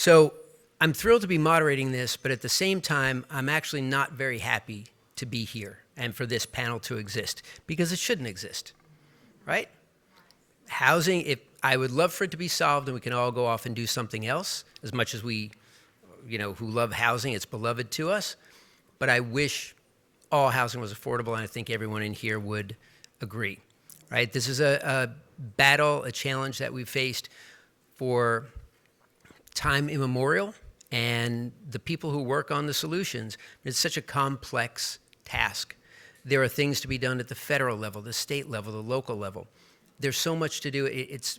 So I'm thrilled to be moderating this, but at the same time, I'm actually not very happy to be here and for this panel to exist, because it shouldn't exist, right? Housing, I would love for it to be solved and we can all go off and do something else, as much as we, who love housing, it's beloved to us. But I wish all housing was affordable, and I think everyone in here would agree, right? This is a battle, a challenge that we've faced for time immemorial, and the people who work on the solutions, it's such a complex task. There are things to be done at the federal level, the state level, the local level. There's so much to do.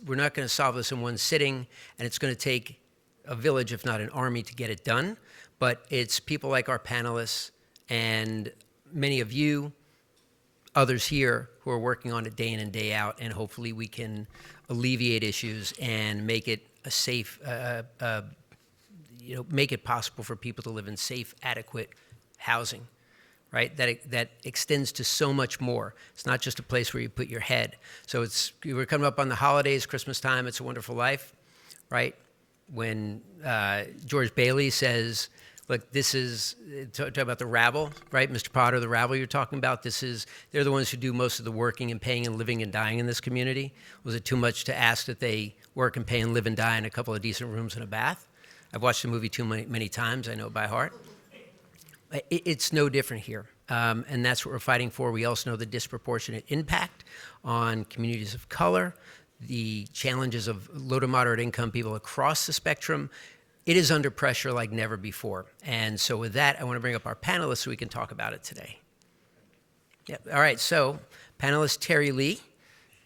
We're not going to solve this in one sitting, and it's going to take a village, if not an army, to get it done. But it's people like our panelists and many of you, others here, who are working on it day in and day out, and hopefully we can alleviate issues and make it a safe, make it possible for people to live in safe, adequate housing, right? That extends to so much more. It's not just a place where you put your head. So we're coming up on the holidays, Christmas time, It's a Wonderful Life, right? When George Bailey says, look, this is, talk about the rabble, right? Mr. Potter, the rabble you're talking about, they're the ones who do most of the working and paying and living and dying in this community. Was it too much to ask that they work and pay and live and die in a couple of decent rooms and a bath? I've watched the movie too many times, I know it by heart. It's no different here, and that's what we're fighting for. We also know the disproportionate impact on communities of color, the challenges of low to moderate income people across the spectrum. It is under pressure like never before. And so with that, I want to bring up our panelists so we can talk about it today. Yep. All right, so panelist Terry Lee,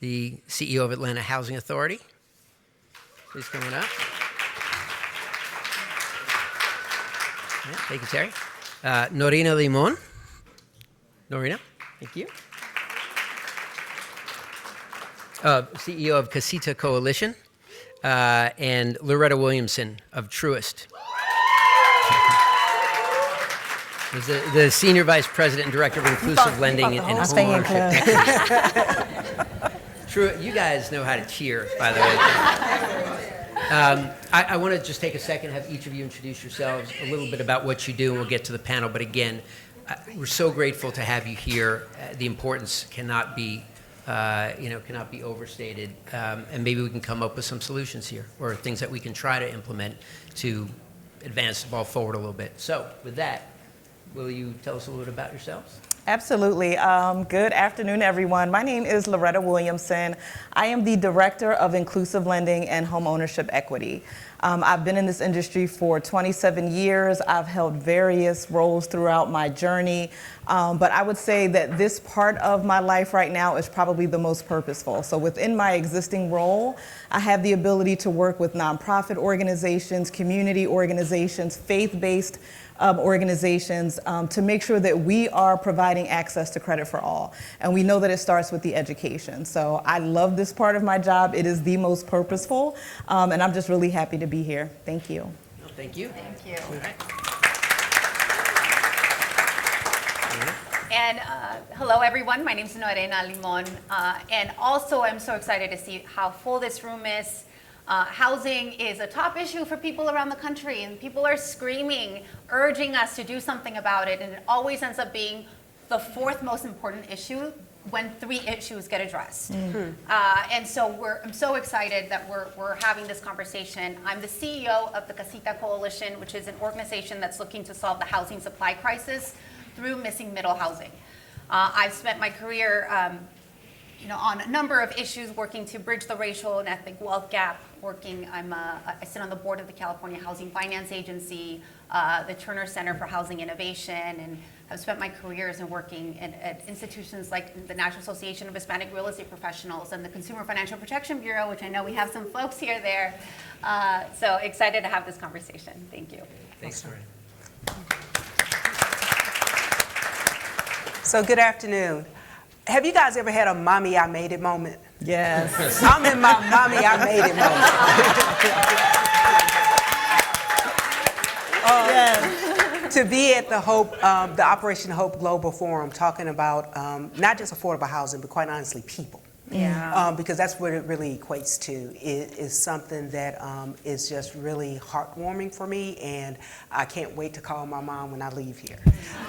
the CEO of Atlanta Housing Authority. Please come on up. Yeah, thank you, Terry. Norina Limon. Norina, thank you. CEO of Casita Coalition, and Loretta Williamson of Truist. The Senior Vice President and Director of Inclusive Lending and Homeownership. Truist, you guys know how to cheer, by the way. I want to just take a second, have each of you introduce yourselves, a little bit about what you do, and we'll get to the panel. But again, we're so grateful to have you here. The importance cannot be overstated, and maybe we can come up with some solutions here, or things that we can try to implement to advance the ball forward a little bit. So with that, will you tell us a little bit about yourselves? Absolutely. Good afternoon, everyone. My name is Loretta Williamson. I am the Director of Inclusive Lending and Homeownership Equity. I've been in this industry for 27 years. I've held various roles throughout my journey, but I would say that this part of my life right now is probably the most purposeful. So within my existing role, I have the ability to work with nonprofit organizations, community organizations, faith-based organizations to make sure that we are providing access to credit for all. And we know that it starts with the education. So I love this part of my job. It is the most purposeful, and I'm just really happy to be here. Thank you. Well, thank you. Thank you. All right. And hello, everyone. My name is Norina Limon. And also, I'm so excited to see how full this room is. Housing is a top issue for people around the country, and people are screaming, urging us to do something about it, and it always ends up being the fourth most important issue when three issues get addressed. Mm-hmm. And so I'm so excited that we're having this conversation. I'm the CEO of the Casita Coalition, which is an organization that's looking to solve the housing supply crisis through missing middle housing. I've spent my career on a number of issues working to bridge the racial and ethnic wealth gap. I sit on the board of the California Housing Finance Agency, the Turner Center for Housing Innovation, and I've spent my careers in working at institutions like the National Association of Hispanic Real Estate Professionals and the Consumer Financial Protection Bureau, which I know we have some folks here there. So excited to have this conversation. Thank you. Thanks, Noreen. So good afternoon. Have you guys ever had a mommy I made it moment? Yes. I'm in my mommy I made it moment. Yes. To be at the Operation Hope Global Forum talking about not just affordable housing, but quite honestly, people. Yeah. Because that's what it really equates to. It is something that is just really heartwarming for me, and I can't wait to call my mom when I leave here.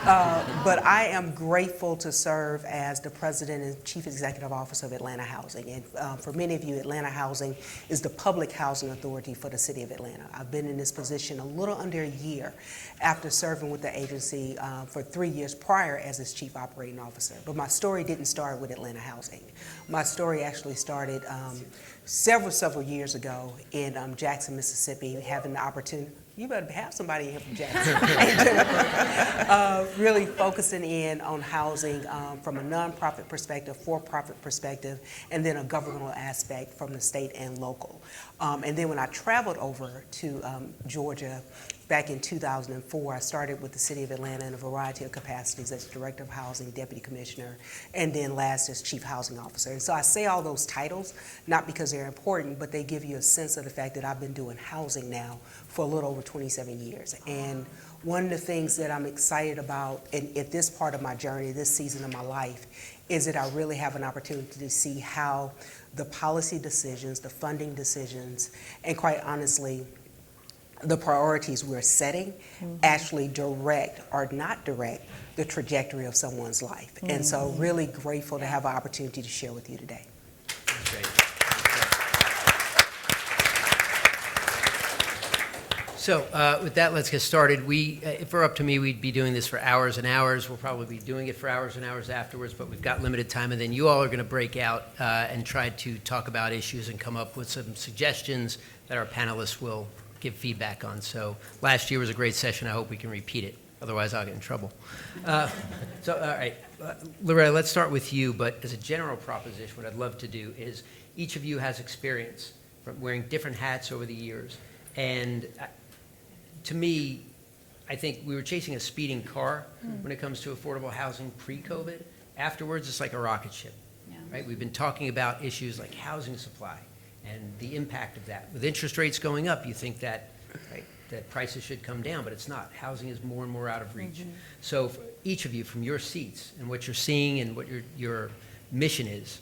But I am grateful to serve as the president and chief executive officer of Atlanta Housing. And for many of you, Atlanta Housing is the public housing authority for the city of Atlanta. I've been in this position a little under a year after serving with the agency for 3 years prior as its chief operating officer. But my story didn't start with Atlanta Housing. My story actually started several years ago in Jackson, Mississippi, having the opportunity. You better have somebody in here from Jackson. Really focusing in on housing from a nonprofit perspective, for-profit perspective, and then a governmental aspect from the state and local. And then when I traveled over to Georgia back in 2004, I started with the City of Atlanta in a variety of capacities as Director of Housing, Deputy Commissioner, and then last as Chief Housing Officer. And so I say all those titles, not because they're important, but they give you a sense of the fact that I've been doing housing now for a little over 27 years. And one of the things that I'm excited about at this part of my journey, this season of my life, is that I really have an opportunity to see how the policy decisions, the funding decisions, and quite honestly, the priorities we're setting actually direct or not direct the trajectory of someone's life. And so really grateful to have an opportunity to share with you today. That's great. So with that, let's get started. If it were up to me, we'd be doing this for hours and hours. We'll probably be doing it for hours and hours afterwards, but we've got limited time, and then you all are going to break out and try to talk about issues and come up with some suggestions that our panelists will give feedback on. So last year was a great session. I hope we can repeat it. Otherwise, I'll get in trouble. All right, Loretta, let's start with you. But as a general proposition, what I'd love to do is each of you has experience from wearing different hats over the years. And to me, I think we were chasing a speeding car when it comes to affordable housing pre-COVID. Afterwards, it's like a rocket ship, right? We've been talking about issues like housing supply and the impact of that. With interest rates going up, you think that, right, that prices should come down, but it's not. Housing is more and more out of reach. So for each of you, from your seats and what you're seeing and what your mission is,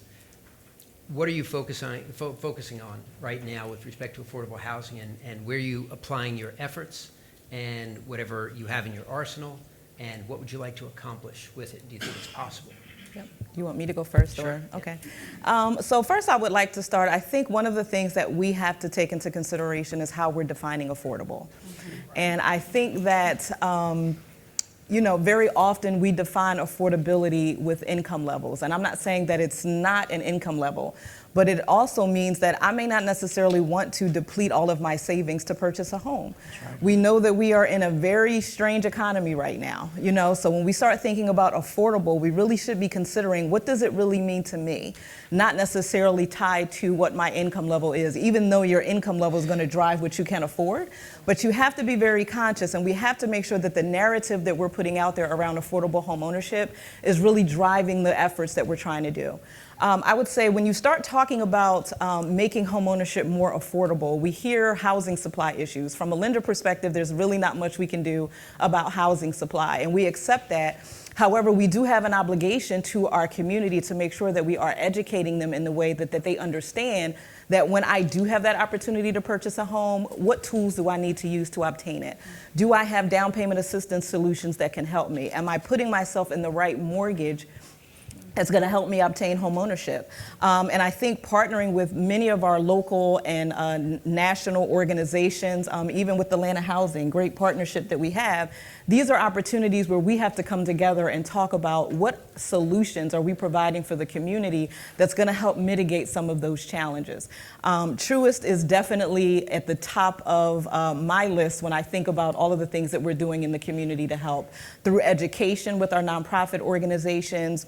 what are you focusing on right now with respect to affordable housing, and where are you applying your efforts and whatever you have in your arsenal, and what would you like to accomplish with it? Do you think it's possible? Yep. You want me to go first? Sure. Or? Okay. So first I would like to start, I think one of the things that we have to take into consideration is how we're defining affordable. And I think that very often we define affordability with income levels. And I'm not saying that it's not an income level, but it also means that I may not necessarily want to deplete all of my savings to purchase a home. Right. We know that we are in a very strange economy right now, so when we start thinking about affordable, we really should be considering what does it really mean to me, not necessarily tied to what my income level is, even though your income level is going to drive what you can afford. But you have to be very conscious, and we have to make sure that the narrative that we're putting out there around affordable home ownership is really driving the efforts that we're trying to do. I would say when you start talking about making home ownership more affordable, we hear housing supply issues. From a lender perspective, there's really not much we can do about housing supply, and we accept that. However, we do have an obligation to our community to make sure that we are educating them in the way that they understand that when I do have that opportunity to purchase a home, what tools do I need to use to obtain it? Do I have down payment assistance solutions that can help me? Am I putting myself in the right mortgage that's going to help me obtain home ownership? And I think partnering with many of our local and national organizations, even with Atlanta Housing, great partnership that we have, these are opportunities where we have to come together and talk about what solutions are we providing for the community that's going to help mitigate some of those challenges. Truist is definitely at the top of my list when I think about all of the things that we're doing in the community to help through education with our nonprofit organizations,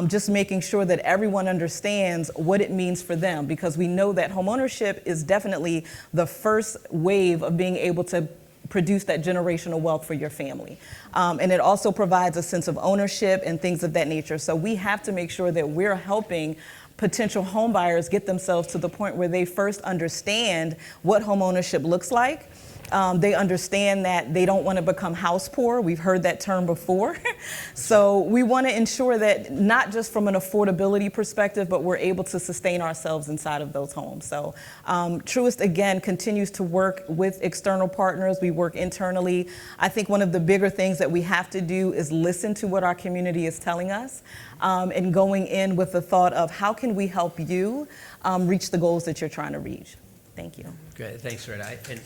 just making sure that everyone understands what it means for them, because we know that homeownership is definitely the first wave of being able to produce that generational wealth for your family. And it also provides a sense of ownership and things of that nature. So we have to make sure that we're helping potential home buyers get themselves to the point where they first understand what home ownership looks like, They understand that they don't want to become house poor. We've heard that term before. So we want to ensure that not just from an affordability perspective, but we're able to sustain ourselves inside of those homes. So Truist, again, continues to work with external partners. We work internally. I think one of the bigger things that we have to do is listen to what our community is telling us, and going in with the thought of how can we help you reach the goals that you're trying to reach. Thank you. Great, thanks, Rita. And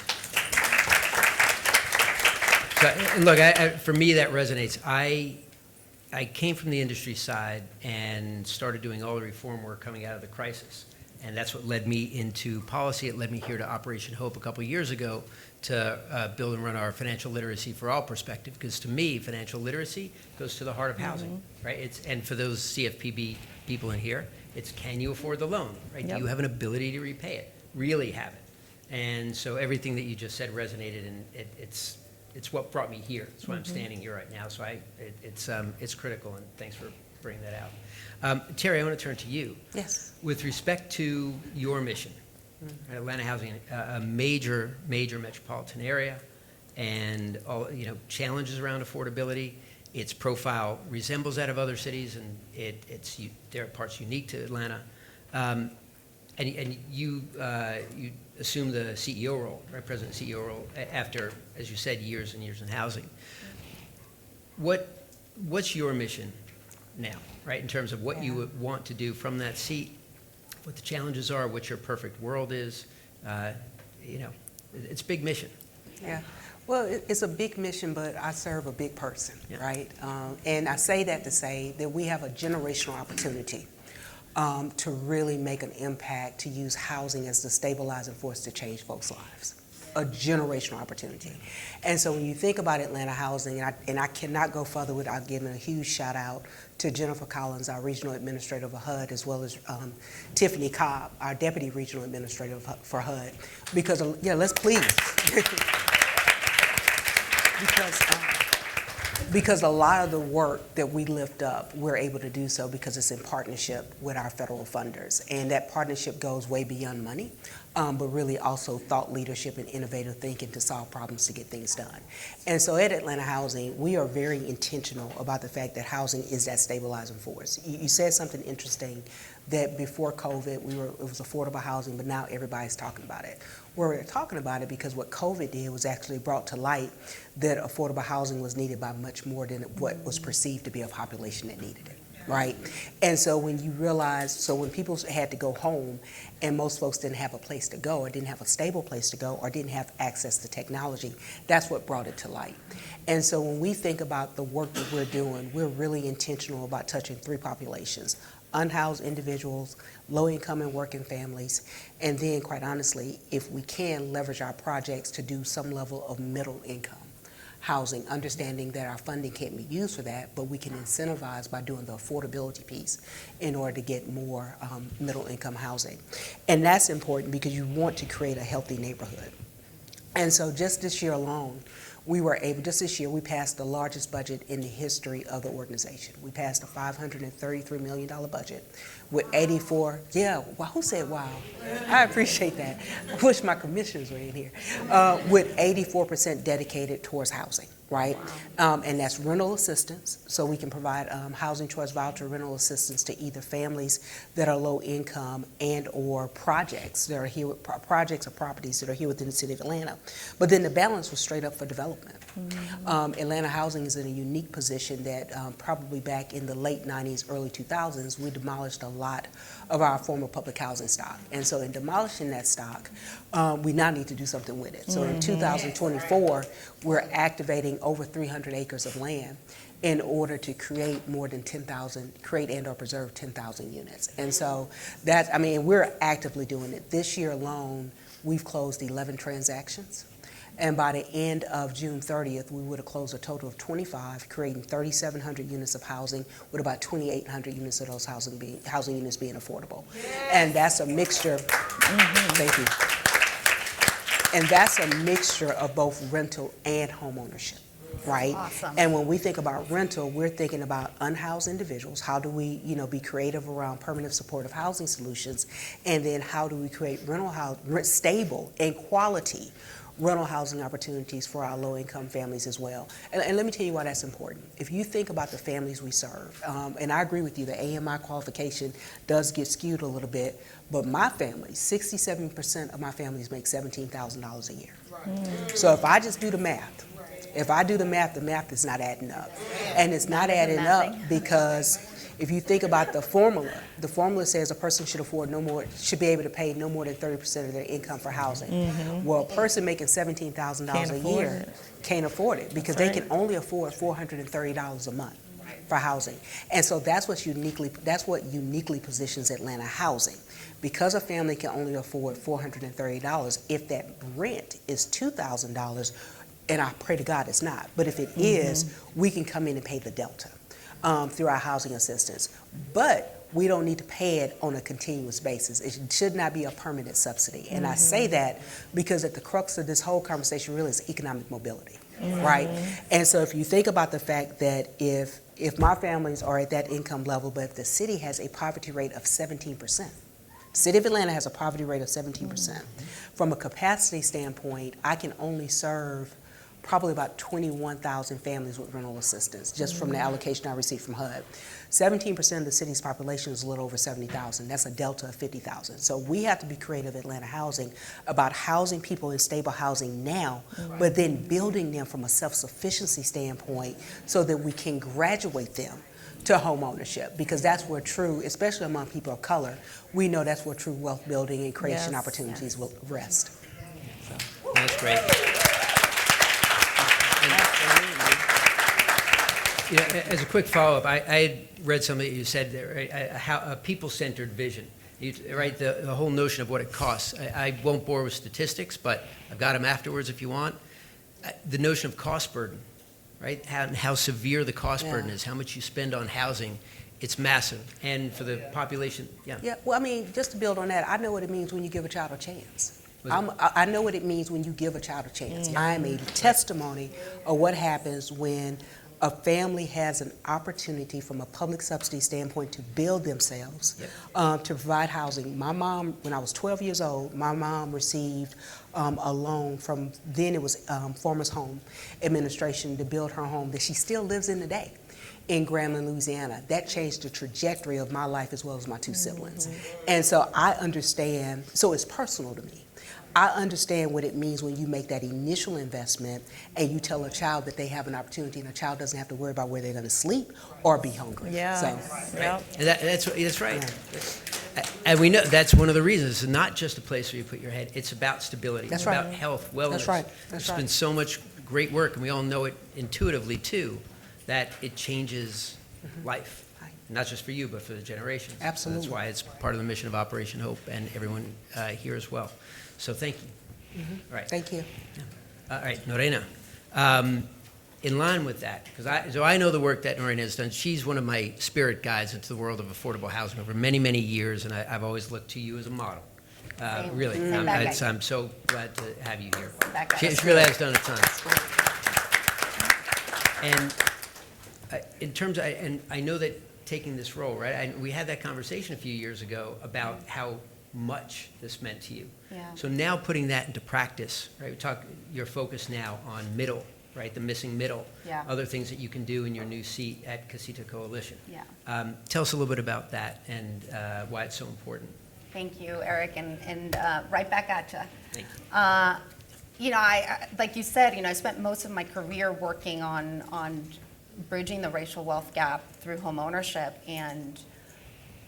look, for me, that resonates. I came from the industry side and started doing all the reform work coming out of the crisis. And that's what led me into policy. It led me here to Operation Hope a couple of years ago to build and run our financial literacy for all perspective. Because to me, financial literacy goes to the heart of housing, right? And for those CFPB people in here, it's can you afford the loan, right? Yep. Do you have an ability to repay it? Really have it. And so everything that you just said resonated, and it's what brought me here. It's why I'm standing here right now. So it's critical, and thanks for bringing that out. Terry, I want to turn to you. Yes. With respect to your mission, Atlanta Housing, a major metropolitan area, and all challenges around affordability. Its profile resembles that of other cities, and there are parts unique to Atlanta. And you assumed the CEO role, right, President CEO role, after, as you said, years and years in housing. What's your mission now, right, in terms of what you would want to do from that seat, what the challenges are, what your perfect world is? It's a big mission. Yeah. Well, it's a big mission, but I serve a big person, right? And I say that to say that we have a generational opportunity to really make an impact, to use housing as the stabilizing force to change folks' lives. A generational opportunity. And so when you think about Atlanta Housing, and I cannot go further without giving a huge shout out to Jennifer Collins, our regional administrator of HUD, as well as Tiffany Cobb, our deputy regional administrator for HUD, because, let's please. Because a lot of the work that we lift up, we're able to do so because it's in partnership with our federal funders. And that partnership goes way beyond money, but really also thought leadership and innovative thinking to solve problems to get things done. And so at Atlanta Housing, we are very intentional about the fact that housing is that stabilizing force. You said something interesting, that before COVID, it was affordable housing, but now everybody's talking about it. We're talking about it because what COVID did was actually brought to light that affordable housing was needed by much more than what was perceived to be a population that needed it, right? And so when you realize, when people had to go home and most folks didn't have a place to go, or didn't have a stable place to go, or didn't have access to technology, that's what brought it to light. And so when we think about the work that we're doing, we're really intentional about touching three populations: unhoused individuals, low-income and working families, and then, quite honestly, if we can, leverage our projects to do some level of middle-income housing, understanding that our funding can't be used for that, but we can incentivize by doing the affordability piece in order to get more middle-income housing. And that's important because you want to create a healthy neighborhood. And so just this year alone, this year, we passed the largest budget in the history of the organization. We passed a $533 million budget with 84, who said wow? I appreciate that. I wish my commissioners were in here. With 84% dedicated towards housing, right? And that's rental assistance, so we can provide housing choice voucher rental assistance to either families that are low income and or projects that are here, projects or properties that are here within the city of Atlanta. But then the balance was straight up for development. Atlanta Housing is in a unique position that probably back in the late 90s, early 2000s, we demolished a lot of our former public housing stock. And so in demolishing that stock, we now need to do something with it. So in 2024, we're activating over 300 acres of land in order to create more than 10,000, create and or preserve 10,000 units. And so we're actively doing it. This year alone, we've closed 11 transactions. And by the end of June 30th, we would have closed a total of 25, creating 3,700 units of housing, with about 2,800 units of those housing units being affordable. And that's a mixture. Thank you. And that's a mixture of both rental and home ownership, right? Awesome. And when we think about rental, we're thinking about unhoused individuals. How do we, be creative around permanent supportive housing solutions? And then how do we create rental house, stable and quality rental housing opportunities for our low-income families as well. And let me tell you why that's important. If you think about the families we serve, and I agree with you, the AMI qualification does get skewed a little bit, but my family, 67% of my families make $17,000 a year. So if I just do the math, the math is not adding up. And it's not adding up because if you think about the formula says a person should be able to pay no more than 30% of their income for housing. Well, a person making $17,000 a year can't afford it because they can only afford $430 a month for housing. And so that's what uniquely positions Atlanta housing. Because a family can only afford $430, if that rent is $2,000, and I pray to God it's not, but if it is, we can come in and pay the delta through our housing assistance. But we don't need to pay it on a continuous basis. It should not be a permanent subsidy. And I say that because at the crux of this whole conversation really is economic mobility, right? And so if you think about the fact that if my families are at that income level, but if the city has a poverty rate of 17%, City of Atlanta has a poverty rate of 17%. From a capacity standpoint, I can only serve probably about 21,000 families with rental assistance, just from the allocation I received from HUD. 17% of the city's population is a little over 70,000. That's a delta of 50,000. So we have to be creative at Atlanta Housing about housing people in stable housing now, but then building them from a self-sufficiency standpoint so that we can graduate them to home ownership, because that's where true, especially among people of color, we know that's where true wealth building and creation opportunities will rest. So. That's great. As a quick follow-up, I had read something that you said there, right? A people-centered vision. Right, the whole notion of what it costs. I won't bore with statistics, but I've got them afterwards if you want. The notion of cost burden, right? How severe the cost burden is, how much you spend on housing, it's massive. And for the population, Yeah, well, I mean, just to build on that, I know what it means when you give a child a chance. I know what it means when you give a child a chance. I am a testimony of what happens when a family has an opportunity from a public subsidy standpoint to build themselves, to provide housing. My mom, when I was 12 years old, my mom received a loan from, then it was Farmers Home Administration, to build her home that she still lives in today in Grambling, Louisiana. That changed the trajectory of my life as well as my two siblings. And so I understand, so it's personal to me. I understand what it means when you make that initial investment and you tell a child that they have an opportunity, and a child doesn't have to worry about where they're going to sleep or be hungry. So, right. And that's right. Yeah. And we know that's one of the reasons. It's not just a place where you put your head. It's about stability. It's about health, wellness. That's right. There's been so much great work, and we all know it intuitively too, that it changes life. Not just for you, but for the generations. Absolutely. So that's why it's part of the mission of Operation Hope and everyone here as well. So thank you. All right. Thank you. All right, Norena. In line with that, because I know the work that Norena has done. She's one of my spirit guides into the world of affordable housing over many, many years, and I've always looked to you as a model. Really, I'm so glad to have you here. She really has done a ton. And in terms of, and I know that taking this role, right? We had that conversation a few years ago about how much this meant to you. Yeah. So now putting that into practice, right? We talk your focus now on middle, right? The missing middle. Yeah. Other things that you can do in your new seat at Casita Coalition. Yeah. Tell us a little bit about that and why it's so important. Thank you, Eric, and right back at you. Thank you. You know, I like you said, I spent most of my career working on bridging the racial wealth gap through home ownership, and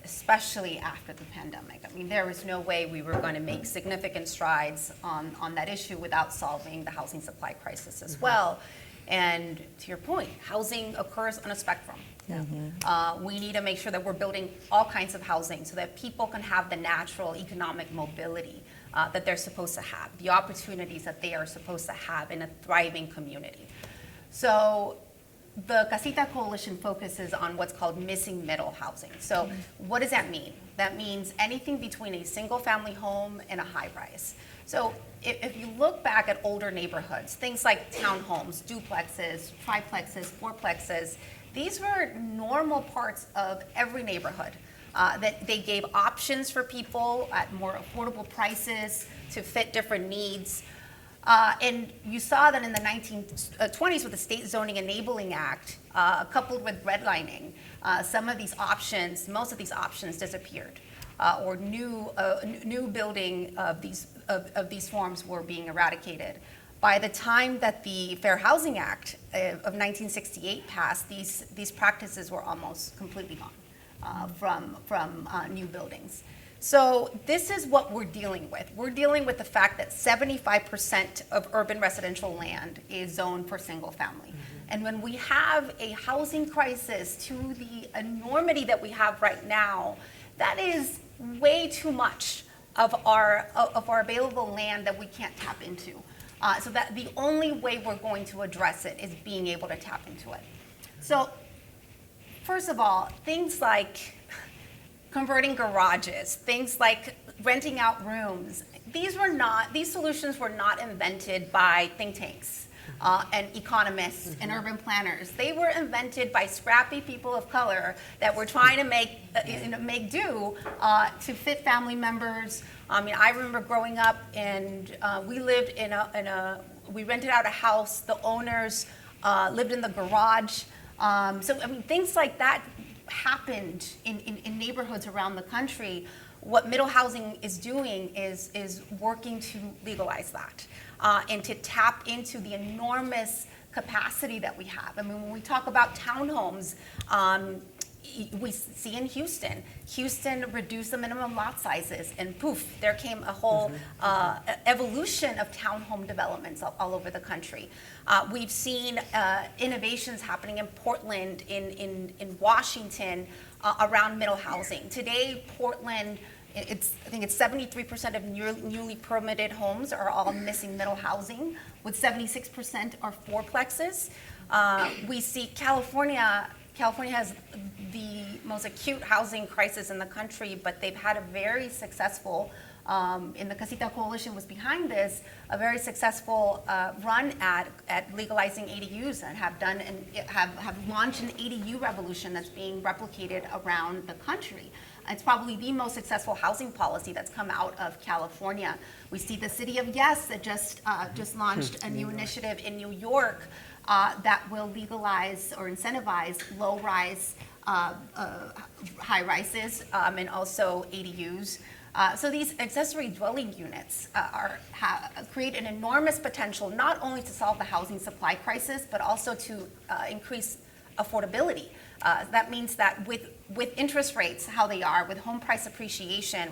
especially after the pandemic. I mean, there was no way we were going to make significant strides on that issue without solving the housing supply crisis as well. And to your point, housing occurs on a spectrum. We need to make sure that we're building all kinds of housing so that people can have the natural economic mobility that they're supposed to have, the opportunities that they are supposed to have in a thriving community. So the Casita Coalition focuses on what's called missing middle housing. So what does that mean? That means anything between a single family home and a high rise. So if you look back at older neighborhoods, things like townhomes, duplexes, triplexes, fourplexes, these were normal parts of every neighborhood. That they gave options for people at more affordable prices to fit different needs. And you saw that in the 1920s with the State Zoning Enabling Act, coupled with redlining, some of these options, most of these options disappeared, or new building of these forms were being eradicated. By the time that the Fair Housing Act of 1968 passed, these practices were almost completely gone from new buildings. So this is what we're dealing with. We're dealing with the fact that 75% of urban residential land is zoned for single family. Mm-hmm. And when we have a housing crisis to the enormity that we have right now, that is way too much of our available land that we can't tap into. So that the only way we're going to address it is being able to tap into it. So first of all, things like converting garages, things like renting out rooms, these solutions were not invented by think tanks and economists and urban planners. They were invented by scrappy people of color that were trying to make do to fit family members. I mean, I remember growing up and we lived we rented out a house. The owners lived in the garage. So I mean, things like that happened in neighborhoods around the country. What middle housing is doing is working to legalize that and to tap into the enormous capacity that we have. I mean, when we talk about townhomes, we see in Houston reduced the minimum lot sizes, and poof, there came a whole evolution of townhome developments all over the country. We've seen innovations happening in Portland, in Washington, around middle housing. Today, Portland, I think it's 73% of newly permitted homes are all missing middle housing, with 76% are fourplexes. We see California has the most acute housing crisis in the country, but they've had a very successful, and the Casita Coalition was behind this, a very successful run at legalizing ADUs, and have launched an ADU revolution that's being replicated around the country. It's probably the most successful housing policy that's come out of California. We see the city of Yes that just launched a new initiative in New York that will legalize or incentivize low-rise, high-rises, and also ADUs. So these accessory dwelling units create an enormous potential not only to solve the housing supply crisis, but also to increase affordability. That means that with interest rates how they are, with home price appreciation,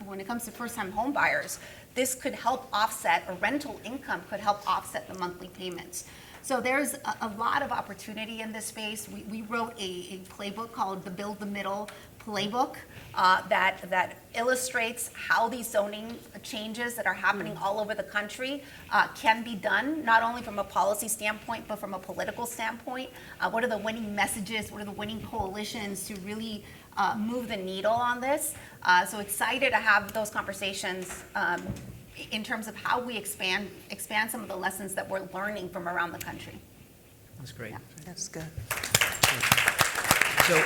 when it comes to first-time home buyers, this could help offset, or rental income could help offset the monthly payments. So there's a lot of opportunity in this space. We wrote a playbook called the Build the Middle Playbook that illustrates how these zoning changes that are happening all over the country can be done, not only from a policy standpoint, but from a political standpoint. What are the winning messages? What are the winning coalitions to really move the needle on this? So excited to have those conversations in terms of how we expand some of the lessons that we're learning from around the country. That's great. Yeah. That's good. So,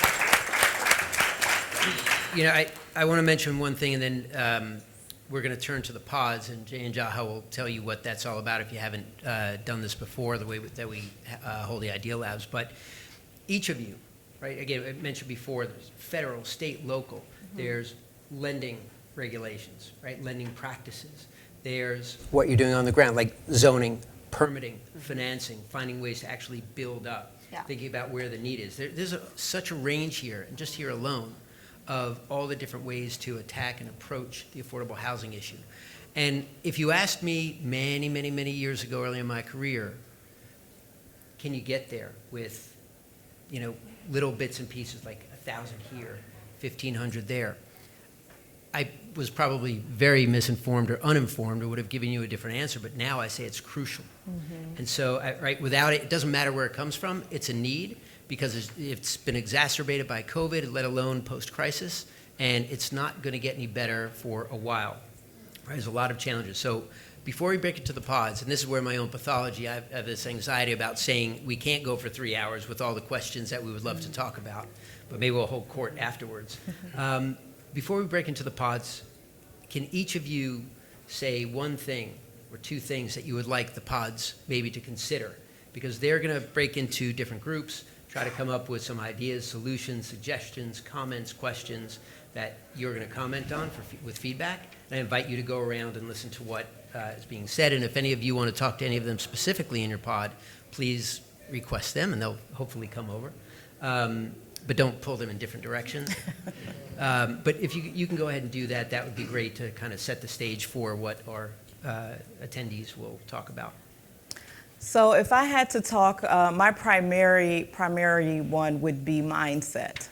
I want to mention one thing, and then we're going to turn to the pods, and Jay and Jaha will tell you what that's all about if you haven't done this before, the way that we hold the Idea Labs. But each of you, right, again, I mentioned before, there's federal, state, local. There's lending regulations, right, lending practices. There's what you're doing on the ground, like zoning, permitting, financing, finding ways to actually build up, thinking about where the need is. There's such a range here, and just here alone, of all the different ways to attack and approach the affordable housing issue. And if you asked me many, many, many years ago, early in my career, can you get there with, little bits and pieces, like 1,000 here, 1,500 there? I was probably very misinformed or uninformed, or would have given you a different answer, but now I say it's crucial. And so, without it, it doesn't matter where it comes from, it's a need, because it's been exacerbated by COVID, let alone post-crisis, and it's not going to get any better for a while. Right? There's a lot of challenges. So before we break it to the pods, and this is where my own pathology, I have this anxiety about saying we can't go for 3 hours with all the questions that we would love to talk about, but maybe we'll hold court afterwards. Before we break into the pods, can each of you say one thing or two things that you would like the pods maybe to consider, because they're going to break into different groups, try to come up with some ideas, solutions, suggestions, comments, questions that you're going to comment on with feedback. And I invite you to go around and listen to what is being said. And if any of you want to talk to any of them specifically in your pod, please request them, and they'll hopefully come over. But don't pull them in different directions. But if you can go ahead and do that, that would be great to kind of set the stage for what our attendees will talk about. So if I had to talk, my primary one would be mindset.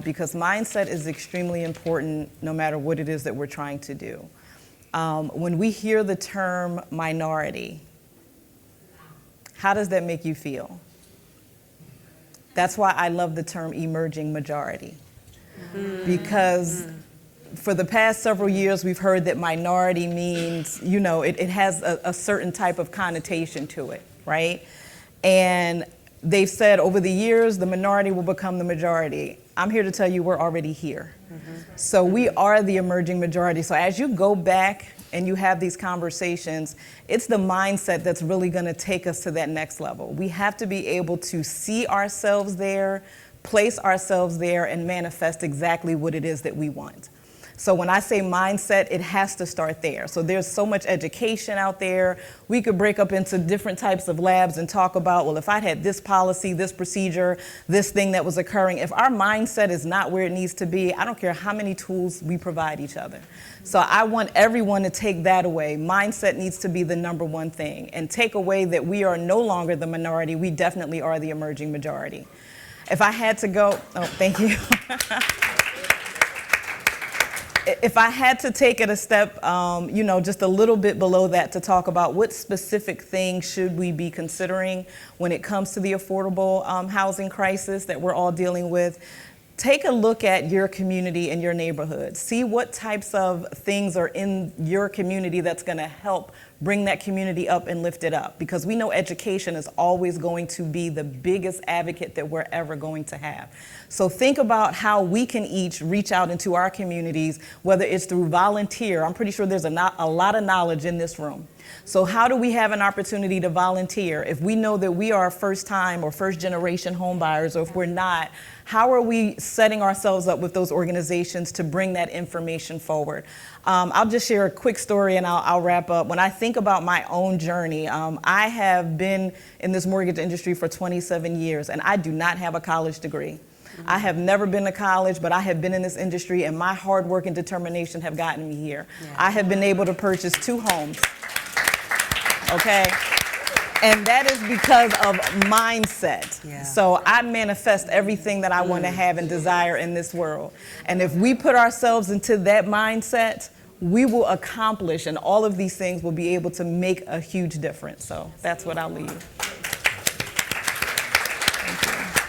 Because mindset is extremely important no matter what it is that we're trying to do. When we hear the term minority, how does that make you feel? That's why I love the term emerging majority. Because for the past several years, we've heard that minority means, it has a certain type of connotation to it, right? And they've said over the years, the minority will become the majority. I'm here to tell you we're already here. So we are the emerging majority. So as you go back and you have these conversations, it's the mindset that's really going to take us to that next level. We have to be able to see ourselves there, place ourselves there, and manifest exactly what it is that we want. So when I say mindset, it has to start there. So there's so much education out there. We could break up into different types of labs and talk about, well, if I had this policy, this procedure, this thing that was occurring, if our mindset is not where it needs to be, I don't care how many tools we provide each other. So I want everyone to take that away. Mindset needs to be the number one thing, and take away that we are no longer the minority. We definitely are the emerging majority. If I had to go, thank you. If I had to take it a step, just a little bit below that to talk about what specific things should we be considering when it comes to the affordable housing crisis that we're all dealing with, take a look at your community and your neighborhood. See what types of things are in your community that's going to help bring that community up and lift it up. Because we know education is always going to be the biggest advocate that we're ever going to have. So think about how we can each reach out into our communities, whether it's through volunteer. I'm pretty sure there's a lot of knowledge in this room. So how do we have an opportunity to volunteer? If we know that we are first time or first generation home buyers, or if we're not, how are we setting ourselves up with those organizations to bring that information forward? I'll just share a quick story and I'll wrap up. When I think about my own journey, I have been in this mortgage industry for 27 years and I do not have a college degree. I have never been to college, but I have been in this industry, and my hard work and determination have gotten me here. Yeah. I have been able to purchase 2 homes, okay? And that is because of mindset. Yeah. So I manifest everything that I want to have and desire in this world. And if we put ourselves into that mindset, we will accomplish, and all of these things will be able to make a huge difference. So that's what I'll leave.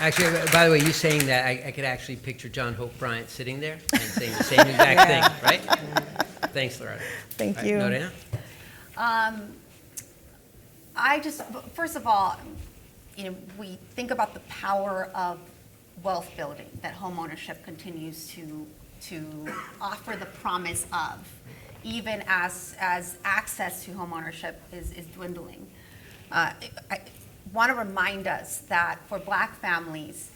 Actually, by the way, you saying that, I could actually picture John Hope Bryant sitting there and saying the same exact thing, right? Thanks, Loretta. Thank you. Lorena? First of all, we think about the power of wealth building that homeownership continues to offer the promise of, even as access to homeownership is dwindling. I want to remind us that for Black families,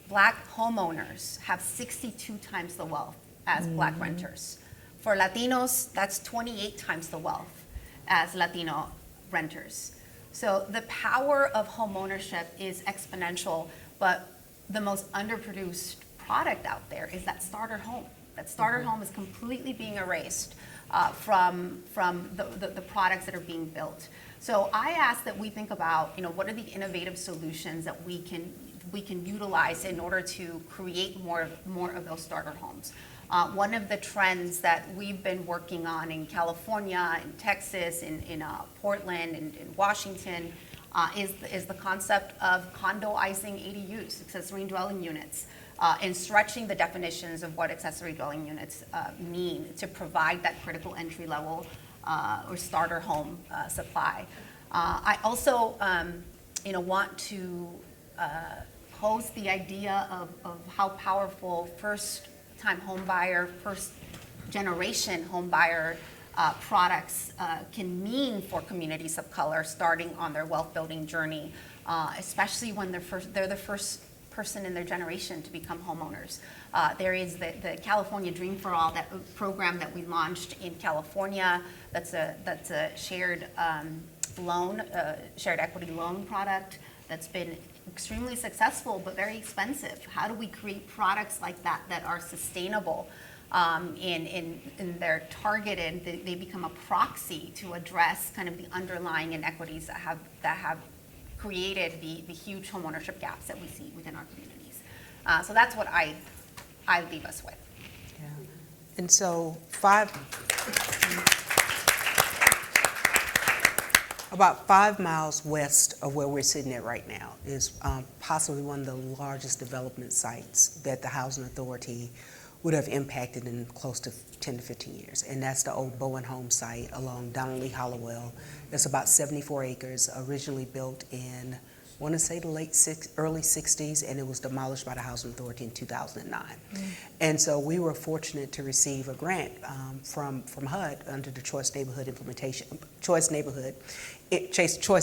Black homeowners have 62 times the wealth as Black renters. For Latinos, that's 28 times the wealth as Latino renters. So the power of homeownership is exponential, but the most underproduced product out there is that starter home. That starter home is completely being erased from the products that are being built. So I ask that we think about, what are the innovative solutions that we can utilize in order to create more of those starter homes. One of the trends that we've been working on in California, in Texas, in Portland, and in Washington, is the concept of condoizing ADUs, accessory dwelling units, and stretching the definitions of what accessory dwelling units mean to provide that critical entry level or starter home supply. I also, want to pose the idea of how powerful first-time home buyer, first-generation home buyer products can mean for communities of color starting on their wealth building journey, especially when they're the first person in their generation to become homeowners. There is the California Dream for All, that program that we launched in California. That's a shared shared equity loan product that's been extremely successful but very expensive. How do we create products like that that are sustainable? And they're targeted, they become a proxy to address kind of the underlying inequities that have created the huge homeownership gaps that we see within our communities. So that's what I leave us with. Yeah. And so about 5 miles west of where we're sitting at right now is possibly one of the largest development sites that the Housing Authority would have impacted in close to 10 to 15 years. And that's the old Bowen Home site along Donald Lee Hollowell. It's about 74 acres, originally built in, I want to say the early 60s, and it was demolished by the Housing Authority in 2009. And so we were fortunate to receive a grant from HUD under the Choice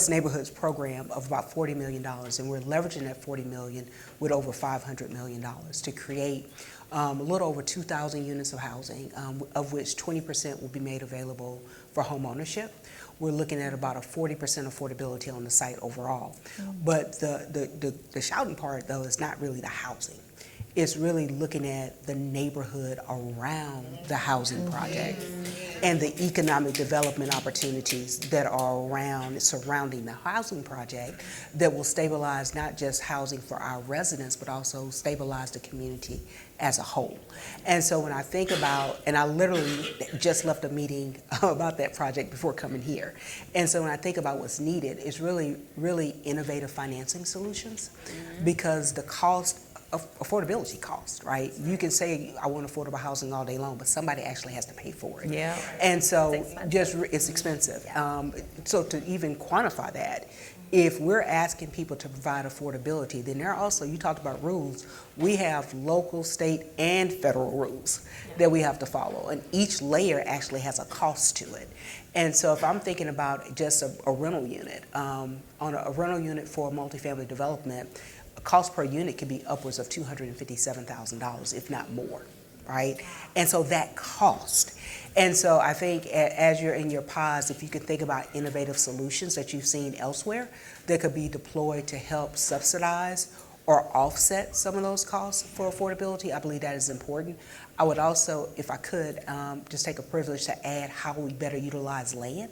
Neighborhoods program of about $40 million, and we're leveraging that $40 million with over $500 million to create a little over 2,000 units of housing, of which 20% will be made available for home ownership. We're looking at about a 40% affordability on the site overall. But the shouting part, though, is not really the housing. It's really looking at the neighborhood around the housing project and the economic development opportunities that are surrounding the housing project that will stabilize not just housing for our residents, but also stabilize the community as a whole. And so when I think about, and I literally just left a meeting about that project before coming here. And so when I think about what's needed, it's really, really innovative financing solutions, because the cost of affordability cost, right? You can say I want affordable housing all day long, but somebody actually has to pay for it. Yeah. And so it's expensive. So to even quantify that, if we're asking people to provide affordability, then there are also, you talked about rules, we have local, state, and federal rules that we have to follow. And each layer actually has a cost to it. And so if I'm thinking about just a rental unit, on a rental unit for multifamily development, a cost per unit could be upwards of $257,000, if not more, right? And so that cost. And so I think as you're in your pods, if you can think about innovative solutions that you've seen elsewhere that could be deployed to help subsidize or offset some of those costs for affordability, I believe that is important. I would also, if I could, just take a privilege to add how we better utilize land,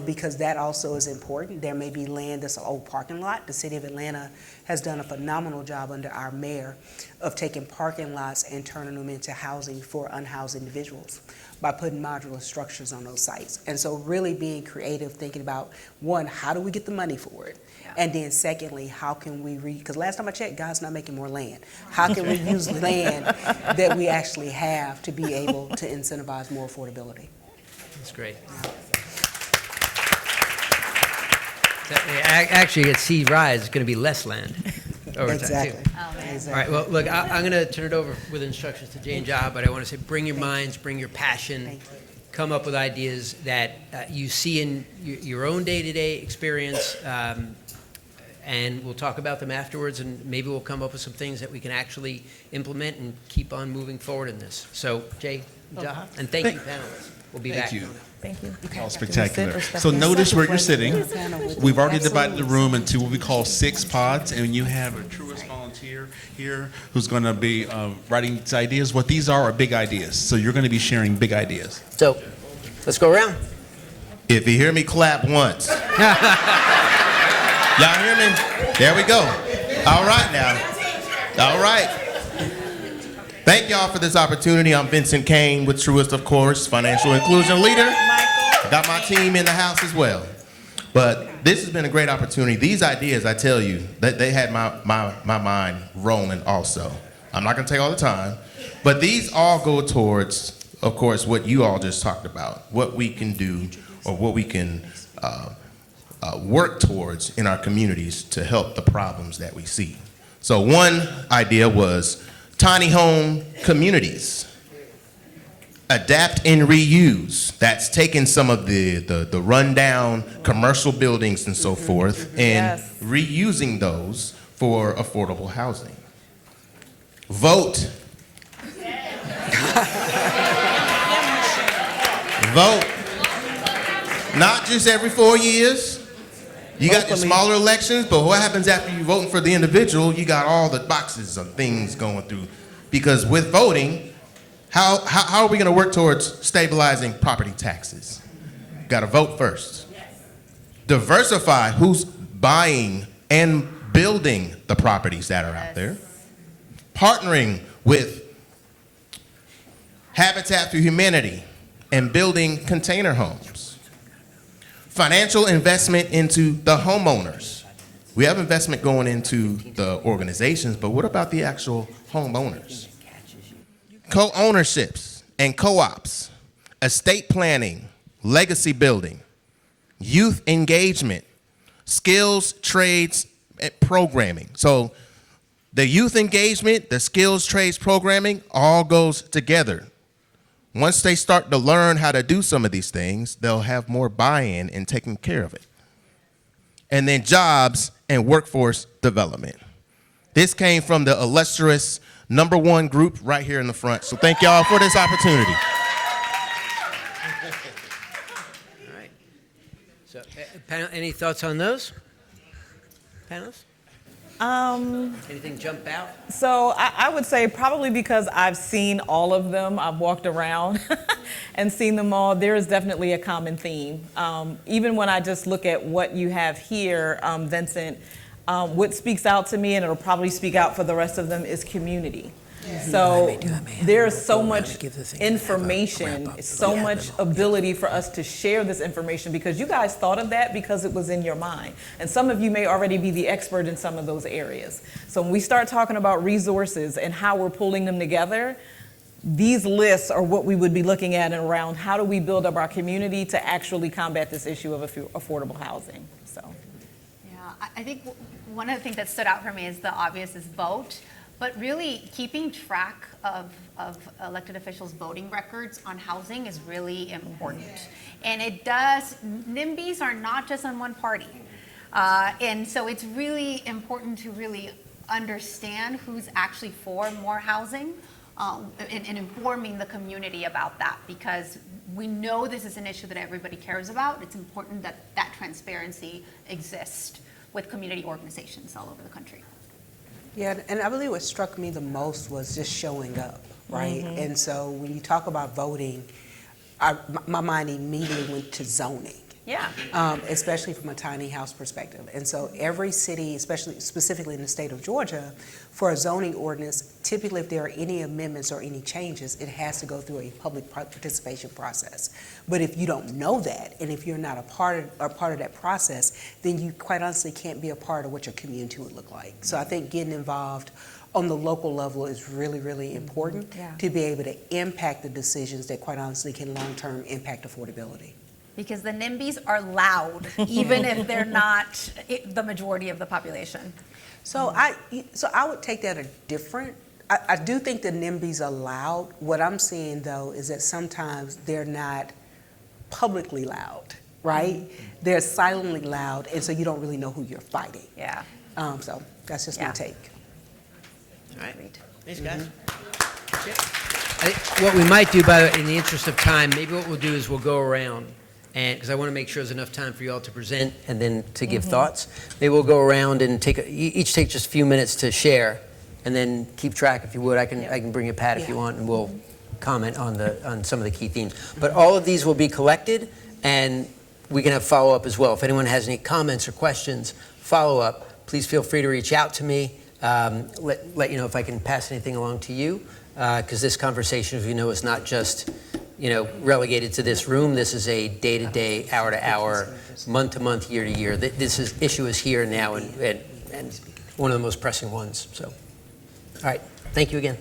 because that also is important. There may be land that's an old parking lot. The city of Atlanta has done a phenomenal job under our mayor of taking parking lots and turning them into housing for unhoused individuals by putting modular structures on those sites. And so really being creative, thinking about, one, how do we get the money for it? And then secondly, how can we because last time I checked, God's not making more land. How can we use land that we actually have to be able to incentivize more affordability? That's great. Actually, at Sea Rise, it's going to be less land over time, too. Exactly. All right, well, look, I'm going to turn it over with instructions to Jane Job, but I want to say bring your minds, bring your passion, come up with ideas that you see in your own day-to-day experience, and we'll talk about them afterwards, and maybe we'll come up with some things that we can actually implement and keep on moving forward in this. So, Jay, Job, and thank you, panelists. We'll be back. Thank you. Thank you. Oh, spectacular. So notice where you're sitting. We've already divided the room into what we call 6 pods, and you have a truest volunteer here who's going to be writing these ideas. What these are big ideas. So you're going to be sharing big ideas. So, let's go around. If you hear me, clap once. Y'all hear me? There we go. All right now. All right. Thank y'all for this opportunity. I'm Vincent Kane with Truist, of course, financial inclusion leader. I got my team in the house as well. But this has been a great opportunity. These ideas, I tell you, they had my mind rolling also. I'm not going to take all the time, but these all go towards, of course, what you all just talked about, what we can do or what we can work towards in our communities to help the problems that we see. So one idea was tiny home communities. adapt and reuse. That's taking some of the rundown commercial buildings and so forth and Yes. reusing those for affordable housing. Vote. Vote. Not just every 4 years. You got your smaller elections, but what happens after you voting for the individual? You got all the boxes of things going through. Because with voting, how are we going to work towards stabilizing property taxes? Got to vote first. Diversify who's buying and building the properties that are out there. Partnering with Habitat for Humanity and building container homes. Financial investment into the homeowners. We have investment going into the organizations, but what about the actual homeowners? Co-ownerships and co-ops, estate planning, legacy building, youth engagement, skills, trades, and programming. So the youth engagement, the skills, trades, programming, all goes together. Once they start to learn how to do some of these things, they'll have more buy-in in taking care of it. And then jobs and workforce development. This came from the illustrious #1 group right here in the front. So thank y'all for this opportunity. All right. So, panel, any thoughts on those? Panelists? Anything jump out? So I would say probably because I've seen all of them, I've walked around and seen them all, there is definitely a common theme. Even when I just look at what you have here, Vincent, what speaks out to me, and it'll probably speak out for the rest of them, is community. So there's so much information, so much ability for us to share this information because you guys thought of that because it was in your mind. And some of you may already be the expert in some of those areas. So when we start talking about resources and how we're pulling them together, these lists are what we would be looking at and around how do we build up our community to actually combat this issue of affordable housing. So. Yeah, I think one of the things that stood out for me is the obvious is vote. But really, keeping track of elected officials' voting records on housing is really important. And it does, NIMBYs are not just on one party. And so it's really important to really understand who's actually for more housing and informing the community about that, because we know this is an issue that everybody cares about. It's important that that transparency exists with community organizations all over the country. Yeah, and I believe what struck me the most was just showing up, right? And so when you talk about voting, my mind immediately went to zoning. Yeah. Especially from a tiny house perspective. And so every city, specifically in the state of Georgia, for a zoning ordinance, typically if there are any amendments or any changes, it has to go through a public participation process. But if you don't know that, and if you're not a part of that process, then you quite honestly can't be a part of what your community would look like. So I think getting involved on the local level is really, really important to be able to impact the decisions that quite honestly can long-term impact affordability. Because the NIMBYs are loud, even if they're not the majority of the population. So I would take that a different. I do think the NIMBYs are loud. What I'm seeing though is that sometimes they're not publicly loud, right? They're silently loud, and so you don't really know who you're fighting. Yeah. So that's just my take. All right. Thanks, guys. I think what we might do, in the interest of time, maybe what we'll do is we'll go around, and because I want to make sure there's enough time for you all to present and then to give thoughts. Maybe we'll go around and each take just a few minutes to share, and then keep track if you would. I can bring a pad if you want, and we'll comment on some of the key themes. But all of these will be collected, and we can have follow up as well. If anyone has any comments or questions, follow up, please feel free to reach out to me. Let you know if I can pass anything along to you, because this conversation, as you know, is not just relegated to this room. This is a day-to-day, hour-to-hour, month-to-month, year-to-year. This issue is here now, and one of the most pressing ones. So, all right, thank you again.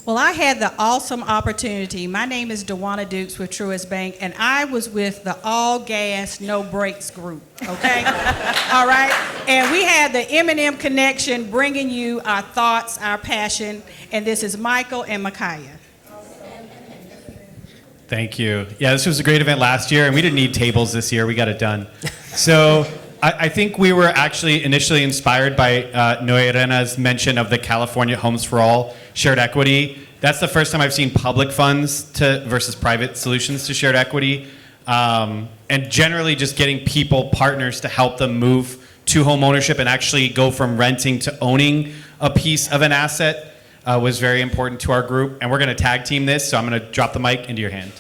Well, I had the awesome opportunity. My name is Dewana Dukes with Truist Bank, and I was with the All Gas, No Brakes group, okay? All right? And we had the M&M Connection bringing you our thoughts, our passion, and this is Michael and Micaiah. Thank you. Yeah, this was a great event last year, and we didn't need tables this year. We got it done. So I think we were actually initially inspired by Noerena's mention of the California Homes for All shared equity. That's the first time I've seen public funds versus private solutions to shared equity. And generally just getting people, partners, to help them move to home ownership and actually go from renting to owning a piece of an asset was very important to our group. And we're going to tag team this, so I'm going to drop the mic into your hand.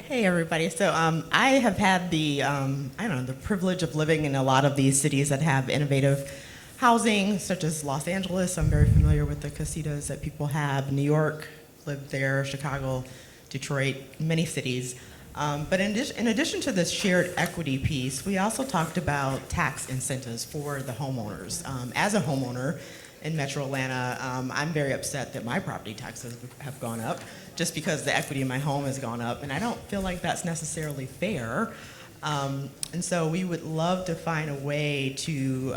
Hey everybody. So I have had the the privilege of living in a lot of these cities that have innovative housing, such as Los Angeles. I'm very familiar with the casitas that people have. New York, lived there. Chicago, Detroit, many cities. But in addition to this shared equity piece, we also talked about tax incentives for the homeowners. As a homeowner in Metro Atlanta, I'm very upset that my property taxes have gone up just because the equity in my home has gone up, and I don't feel like that's necessarily fair. And so we would love to find a way to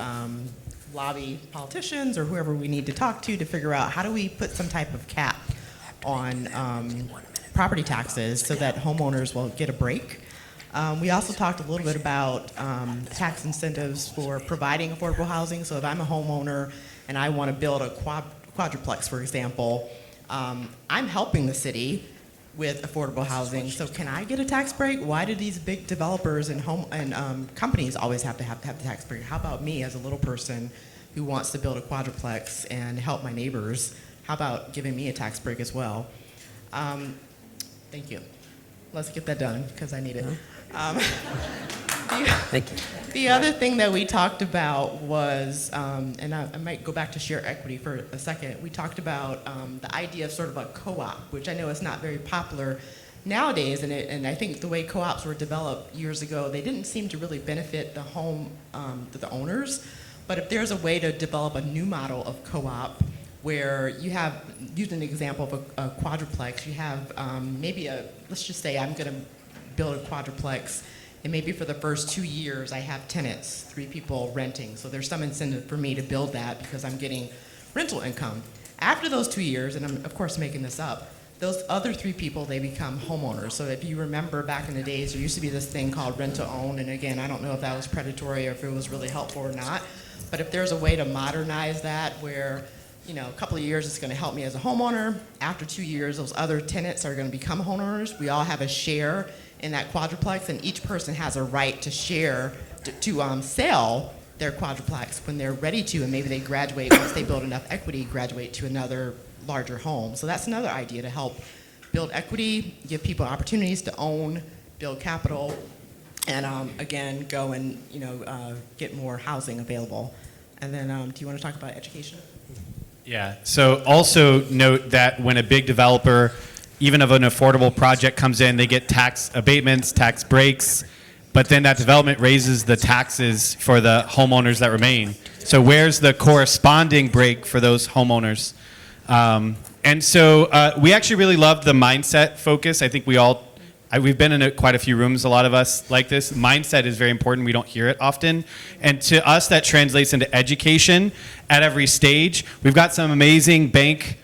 lobby politicians or whoever we need to talk to figure out how do we put some type of cap on property taxes so that homeowners will get a break. We also talked a little bit about tax incentives for providing affordable housing. So if I'm a homeowner and I want to build a quadruplex, for example, I'm helping the city with affordable housing. So can I get a tax break? Why do these big developers and companies always have to have the tax break? How about me as a little person who wants to build a quadruplex and help my neighbors? How about giving me a tax break as well? Thank you. Let's get that done because I need it. Thank you. The other thing that we talked about was, and I might go back to share equity for a second. We talked about the idea of sort of a co-op, which I know is not very popular nowadays, and I think the way co-ops were developed years ago, they didn't seem to really benefit the the owners. But if there's a way to develop a new model of co-op where you have, use an example of a quadruplex, you have maybe let's just say I'm gonna build a quadruplex, and maybe for the first 2 years I have tenants, 3 people renting. So there's some incentive for me to build that because I'm getting rental income. After those 2 years, and I'm of course making this up, those other 3 people, they become homeowners. So if you remember back in the days, there used to be this thing called rent to own, and again, I don't know if that was predatory or if it was really helpful or not, but if there's a way to modernize that where a couple of years it's going to help me as a homeowner. After 2 years, those other tenants are going to become homeowners. We all have a share in that quadruplex, and each person has a right to share, to sell their quadruplex when they're ready to, and maybe they graduate, once they build enough equity, graduate to another larger home. So that's another idea to help build equity, give people opportunities to own, build capital, and again, go and get more housing available. And then do you want to talk about education? Yeah, so also note that when a big developer, even of an affordable project comes in, they get tax abatements, tax breaks, but then that development raises the taxes for the homeowners that remain. So where's the corresponding break for those homeowners? And so we actually really loved the mindset focus. I think we've been in quite a few rooms, a lot of us like this. Mindset is very important. We don't hear it often. And to us, that translates into education at every stage. We've got some amazing bank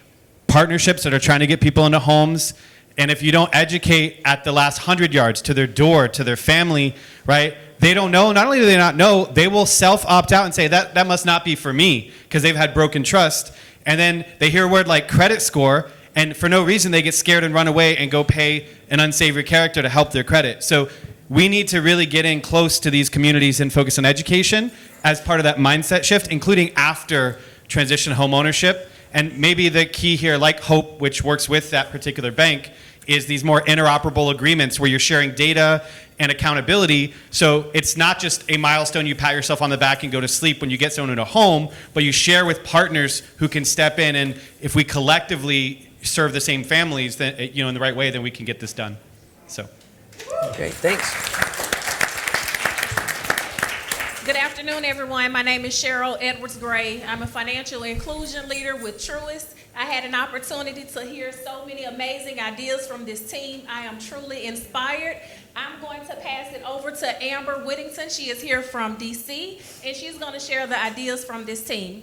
partnerships that are trying to get people into homes. And if you don't educate at the last 100 yards, to their door, to their family, right? They don't know. Not only do they not know, they will self-opt out and say, that must not be for me, because they've had broken trust. And then they hear a word like credit score, and for no reason, they get scared and run away and go pay an unsavory character to help their credit. So we need to really get in close to these communities and focus on education as part of that mindset shift, including after transition home ownership. And maybe the key here, like Hope, which works with that particular bank, is these more interoperable agreements where you're sharing data and accountability. So it's not just a milestone you pat yourself on the back and go to sleep when you get someone in a home, but you share with partners who can step in, and if we collectively serve the same families, then, in the right way, then we can get this done. So. Great, thanks. Good afternoon, everyone. My name is Cheryl Edwards-Gray. I'm a financial inclusion leader with Truist. I had an opportunity to hear so many amazing ideas from this team. I am truly inspired. I'm going to pass it over to Amber Whittington. She is here from DC, and she's going to share the ideas from this team.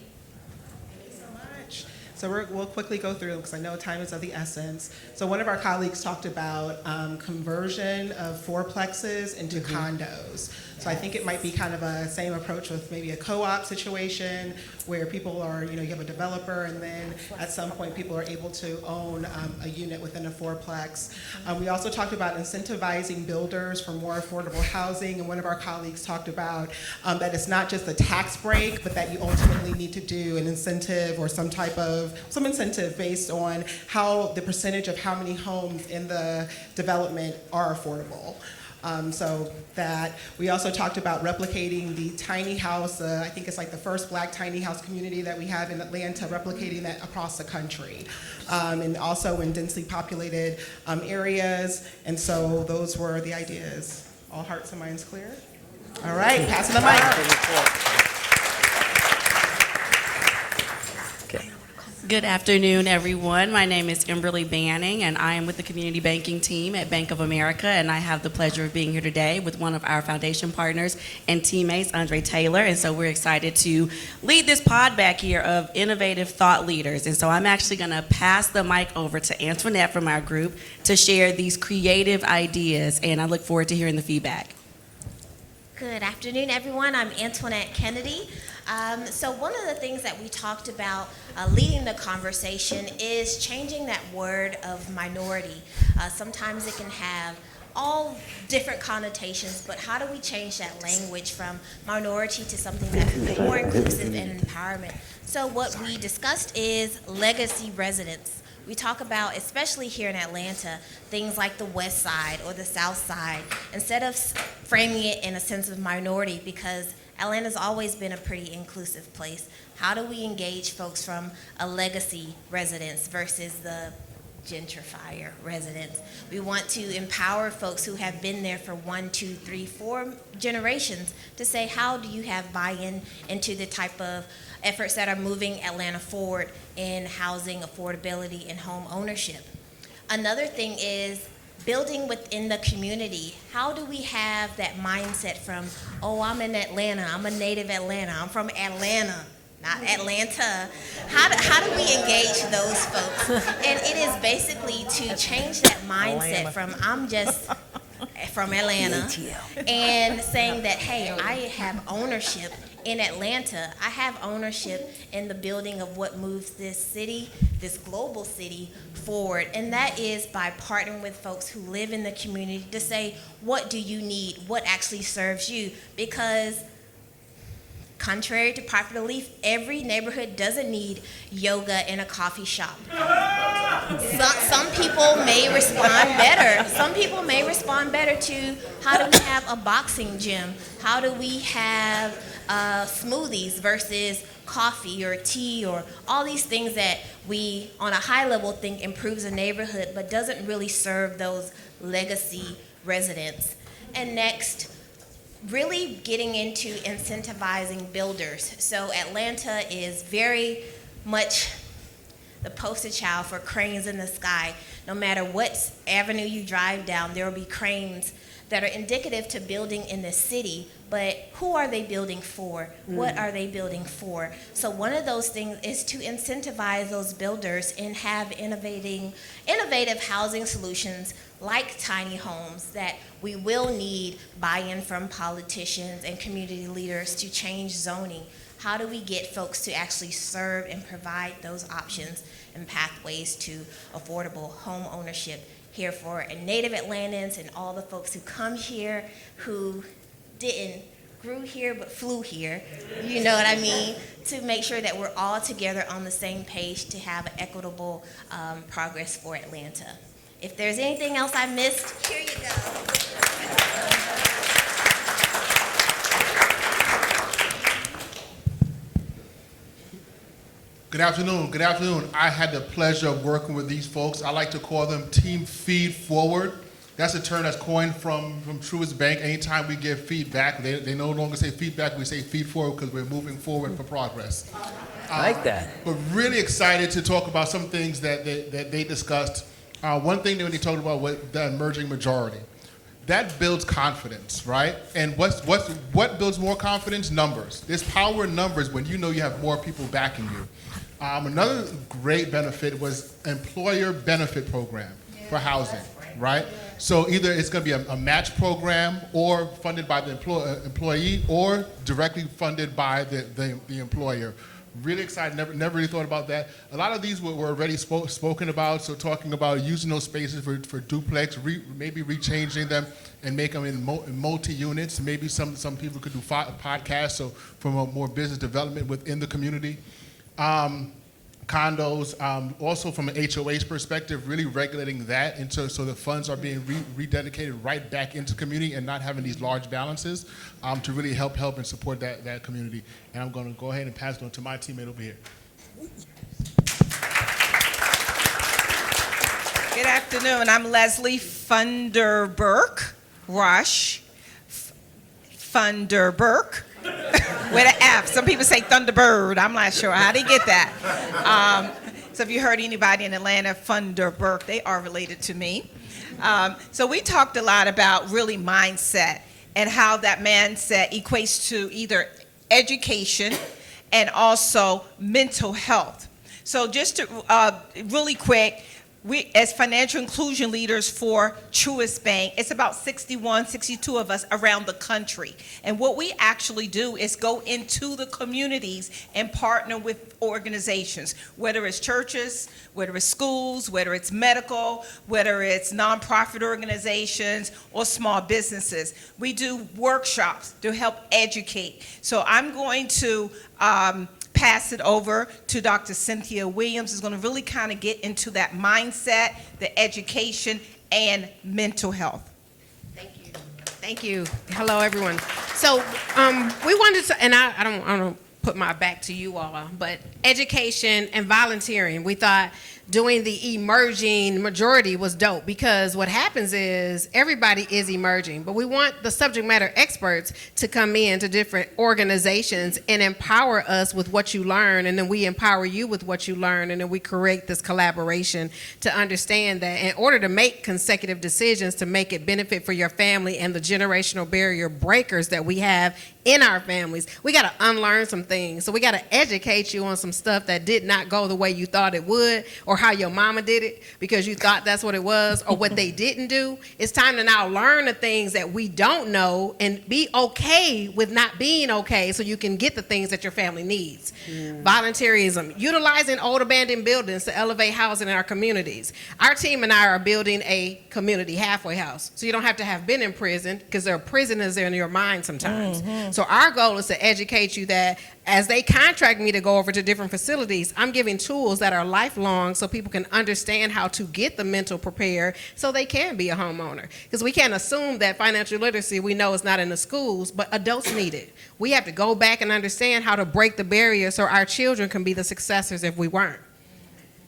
Thank you so much. So we'll quickly go through because I know time is of the essence. So one of our colleagues talked about conversion of fourplexes into condos. So I think it might be kind of a same approach with maybe a co-op situation where people are, you have a developer and then at some point people are able to own a unit within a fourplex. We also talked about incentivizing builders for more affordable housing, and one of our colleagues talked about that it's not just a tax break, but that you ultimately need to do an incentive or some incentive based on how the percentage of how many homes in the development are affordable. So that we also talked about replicating the tiny house, I think it's like the first Black tiny house community that we have in Atlanta, replicating that across the country, and also in densely populated areas. And so those were the ideas. All hearts and minds clear? All right, passing the mic. Good afternoon, everyone. My name is Kimberly Banning, and I am with the community banking team at Bank of America, and I have the pleasure of being here today with one of our foundation partners and teammates, Andre Taylor, and so we're excited to lead this pod back here of innovative thought leaders. And so I'm actually going to pass the mic over to Antoinette from our group to share these creative ideas, and I look forward to hearing the feedback. Good afternoon, everyone. I'm Antoinette Kennedy. So one of the things that we talked about leading the conversation is changing that word of minority. Sometimes it can have all different connotations, but how do we change that language from minority to something that's more inclusive and empowerment? So what we discussed is legacy residents. We talk about, especially here in Atlanta, things like the West Side or the South Side, instead of framing it in a sense of minority, because Atlanta's always been a pretty inclusive place. How do we engage folks from a legacy residence versus the gentrifier residents? We want to empower folks who have been there for 1, 2, 3, 4 generations to say, how do you have buy-in into the type of efforts that are moving Atlanta forward in housing, affordability, and home ownership? Another thing is building within the community. How do we have that mindset from, oh, I'm in Atlanta, I'm a native Atlanta, I'm from Atlanta, not Atlanta. How do we engage those folks? And it is basically to change that mindset from I'm just from Atlanta and saying that, hey, I have ownership in Atlanta. I have ownership in the building of what moves this city, this global city, forward. And that is by partnering with folks who live in the community to say, what do you need? What actually serves you? Because contrary to popular belief, every neighborhood doesn't need yoga in a coffee shop. Some people may respond better. Some people may respond better to how do we have a boxing gym? How do we have smoothies versus coffee or tea or all these things that we, on a high level, think improves a neighborhood but doesn't really serve those legacy residents. And next, really getting into incentivizing builders. So Atlanta is very much the poster child for cranes in the sky. No matter what avenue you drive down, there will be cranes that are indicative to building in the city, but who are they building for? What are they building for? So one of those things is to incentivize those builders and have innovative housing solutions like tiny homes that we will need buy-in from politicians and community leaders to change zoning. How do we get folks to actually serve and provide those options and pathways to affordable home ownership here for native Atlantans and all the folks who come here who grew here but flew here, you know what I mean, to make sure that we're all together on the same page to have equitable progress for Atlanta. If there's anything else I missed, here you go. Good afternoon. Good afternoon. I had the pleasure of working with these folks. I like to call them Team Feed Forward. That's a term that's coined from Truist Bank. Anytime we give feedback, they no longer say feedback, we say feed forward because we're moving forward for progress. I like that. We're really excited to talk about some things that they discussed. One thing that they talked about was the emerging majority. That builds confidence, right? And what builds more confidence? Numbers. There's power in numbers when you know you have more people backing you. Another great benefit was employer benefit program for housing, right? So either it's going to be a match program or funded by the employee or directly funded by the employer. Really excited, never really thought about that. A lot of these were already spoken about, so talking about using those spaces for duplex, maybe rechanging them and make them in multi-units. Maybe some people could do podcasts, so from a more business development within the community. Condos, also from an HOH perspective, really regulating that so the funds are being rededicated right back into community and not having these large balances to really help and support that community. And I'm going to go ahead and pass it on to my teammate over here. Good afternoon. I'm Leslie Funderburk Rush. Funderburk. With an F. Some people say Thunderbird. I'm not sure how they get that. So if you heard anybody in Atlanta, Funderburk, they are related to me. So we talked a lot about really mindset and how that mindset equates to either education and also mental health. So just to really quick, we, as financial inclusion leaders for Truist Bank, it's about 61, 62 of us around the country. And what we actually do is go into the communities and partner with organizations, whether it's churches, whether it's schools, whether it's medical, whether it's nonprofit organizations or small businesses. We do workshops to help educate. So I'm going to pass it over to Dr. Cynthia Williams, who's going to really kind of get into that mindset, the education, and mental health. Thank you. Hello, everyone. So we wanted to, and I don't put my back to you all, but education and volunteering. We thought doing the emerging majority was dope because what happens is everybody is emerging, but we want the subject matter experts to come in to different organizations and empower us with what you learn, and then we empower you with what you learn, and then we create this collaboration to understand that in order to make consecutive decisions to make it benefit for your family and the generational barrier breakers that we have in our families, we got to unlearn some things. So we got to educate you on some stuff that did not go the way you thought it would, or how your mama did it because you thought that's what it was, or what they didn't do. It's time to now learn the things that we don't know and be okay with not being okay so you can get the things that your family needs. Volunteerism, utilizing old abandoned buildings to elevate housing in our communities. Our team and I are building a community halfway house, so you don't have to have been in prison because there are prisoners there in your mind sometimes. So our goal is to educate you that as they contract me to go over to different facilities, I'm giving tools that are lifelong so people can understand how to get the mental prepared so they can be a homeowner. Because we can't assume that financial literacy we know is not in the schools, but adults need it. We have to go back and understand how to break the barrier so our children can be the successors if we weren't.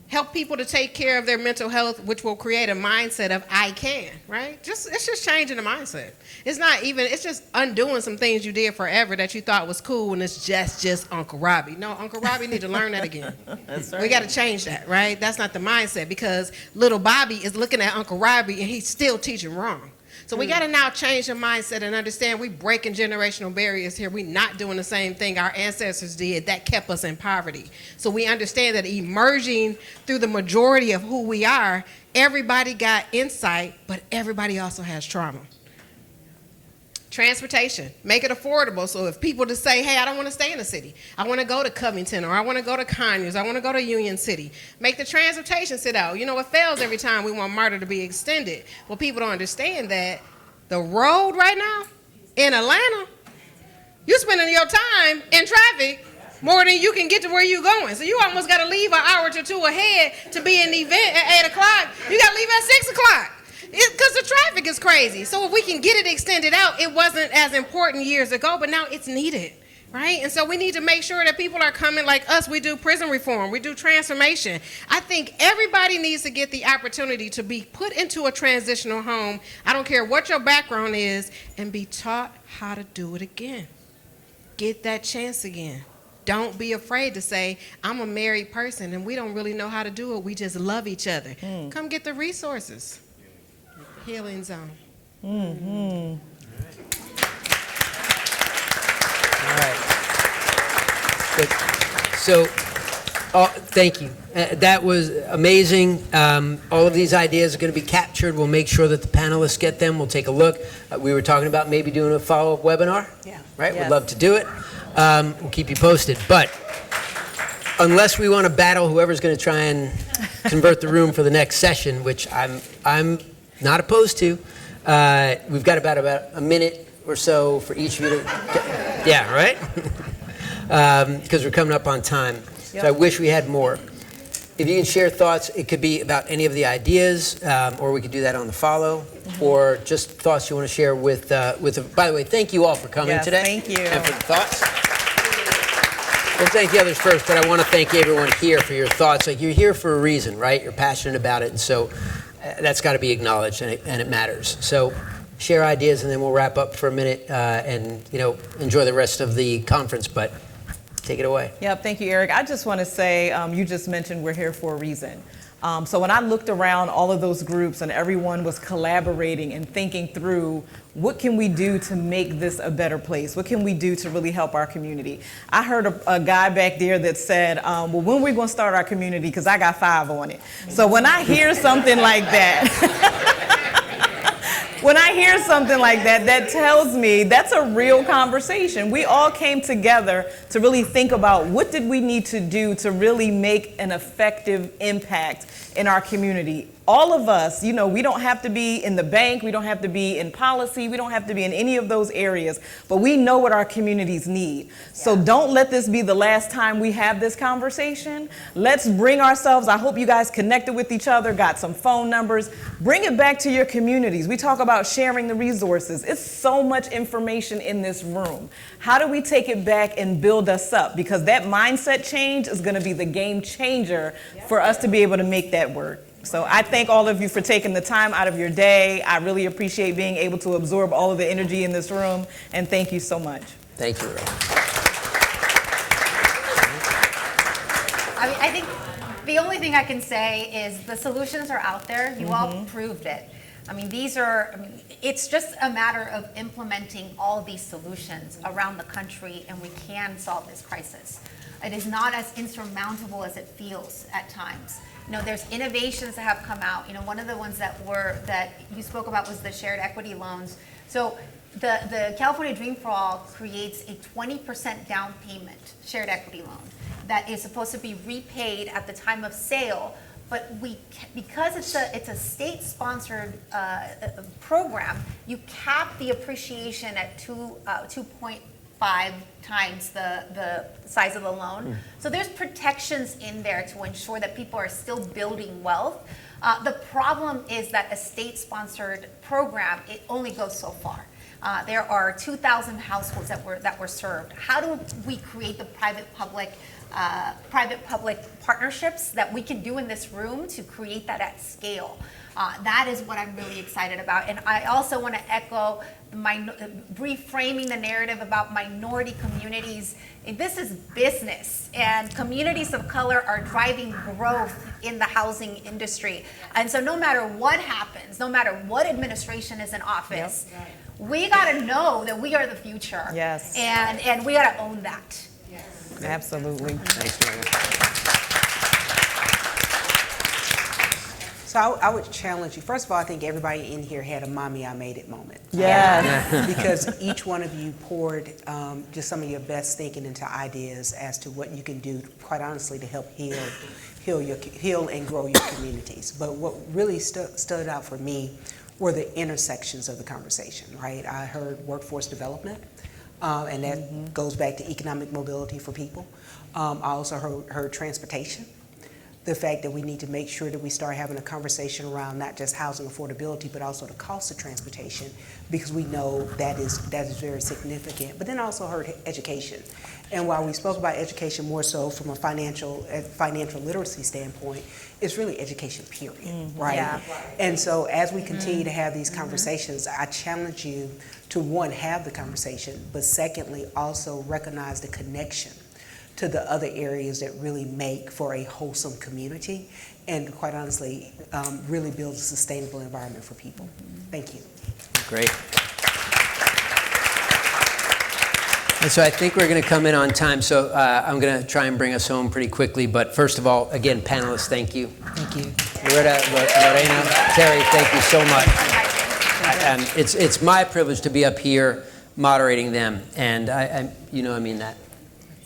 Help people to take care of their mental health, which will create a mindset of I can, right? It's just changing the mindset. It's just undoing some things you did forever that you thought was cool, and it's just Uncle Robbie. No, Uncle Robbie need to learn that again. That's right. We got to change that, right? That's not the mindset, because little Bobby is looking at Uncle Robbie and he's still teaching wrong. So we got to now change the mindset and understand we breaking generational barriers here. We're not doing the same thing our ancestors did that kept us in poverty. So we understand that emerging through the majority of who we are, everybody got insight, but everybody also has trauma. Transportation, make it affordable. So if people just say, hey, I don't want to stay in the city. I want to go to Covington, or I want to go to Conyers. I want to go to Union City. Make the transportation sit out. You know, it fails every time we want MARTA to be extended. Well, people don't understand that the road right now in Atlanta, you're spending your time in traffic more than you can get to where you're going. So you almost got to leave an hour or two ahead to be in the event at 8 o'clock. You got to leave at 6 o'clock. Because the traffic is crazy. So if we can get it extended out, it wasn't as important years ago, but now it's needed, right? And so we need to make sure that people are coming like us. We do prison reform. We do transformation. I think everybody needs to get the opportunity to be put into a transitional home. I don't care what your background is, and be taught how to do it again. Get that chance again. Don't be afraid to say, I'm a married person and we don't really know how to do it. We just love each other. Come get the resources. Healing zone. All right. So Oh, thank you. That was amazing. All of these ideas are going to be captured. We'll make sure that the panelists get them. We'll take a look. We were talking about maybe doing a follow-up webinar. Yeah. Right? Yes. We'd love to do it. We'll keep you posted. But unless we want to battle whoever's going to try and convert the room for the next session, which I'm not opposed to, we've got about a minute or so for each of you to yeah, right? Because we're coming up on time. So I wish we had more. If you can share thoughts, it could be about any of the ideas, or we could do that on the follow, or just thoughts you want to share with by the way, thank you all for coming today. Thank you. And for the thoughts. We'll thank the others first, but I want to thank everyone here for your thoughts. Like, you're here for a reason, right? You're passionate about it, and so that's got to be acknowledged, and it matters. So share ideas, and then we'll wrap up for a minute, and enjoy the rest of the conference. But take it away. Yep, thank you, Eric. I just want to say, you just mentioned we're here for a reason. So when I looked around all of those groups and everyone was collaborating and thinking through what can we do to make this a better place? What can we do to really help our community? I heard a guy back there that said, well, when are we going to start our community? Because I got 5 on it. So when I hear something like that, when I hear something like that, that tells me that's a real conversation. We all came together to really think about what did we need to do to really make an effective impact in our community. All of us, we don't have to be in the bank, we don't have to be in policy, we don't have to be in any of those areas, but we know what our communities need. So don't let this be the last time we have this conversation. Let's bring ourselves, I hope you guys connected with each other, got some phone numbers, bring it back to your communities. We talk about sharing the resources. It's so much information in this room. How do we take it back and build us up? Because that mindset change is going to be the game changer for us to be able to make that work. So I thank all of you for taking the time out of your day. I really appreciate being able to absorb all of the energy in this room, and thank you so much. Thank you. I think the only thing I can say is the solutions are out there. You all proved it. It's just a matter of implementing all these solutions around the country, and we can solve this crisis. It is not as insurmountable as it feels at times. There's innovations that have come out. One of the ones that you spoke about was the shared equity loans. So the California Dream for All creates a 20% down payment shared equity loan that is supposed to be repaid at the time of sale. But because it's a state-sponsored program, you cap the appreciation at 2.5 times the size of the loan. So there's protections in there to ensure that people are still building wealth. The problem is that a state-sponsored program, it only goes so far. There are 2,000 households that were served. How do we create the private-public partnerships that we can do in this room to create that at scale? That is what I'm really excited about. And I also want to echo reframing the narrative about minority communities. This is business, and communities of color are driving growth in the housing industry. And so no matter what happens, no matter what administration is in office, we got to know that we are the future. Yes. And we got to own that. Yes. Absolutely. Thanks, Maria. So I would challenge you. First of all, I think everybody in here had a mommy I made it moment. Yes. Because each one of you poured just some of your best thinking into ideas as to what you can do, quite honestly, to help heal and grow your communities. But what really stood out for me were the intersections of the conversation, right? I heard workforce development, and that goes back to economic mobility for people. I also heard transportation. The fact that we need to make sure that we start having a conversation around not just housing affordability, but also the cost of transportation, because we know that is very significant. But then I also heard education. And while we spoke about education more so from a financial literacy standpoint, it's really education, period, right? Yeah. And so as we continue to have these conversations, I challenge you to, one, have the conversation, but secondly, also recognize the connection to the other areas that really make for a wholesome community and, quite honestly, really build a sustainable environment for people. Thank you. Great. And so I think we're going to come in on time. So I'm going to try and bring us home pretty quickly. But first of all, again, panelists, thank you. Thank you. Lorena, Terry, thank you so much. It's my privilege to be up here moderating them. And I mean that.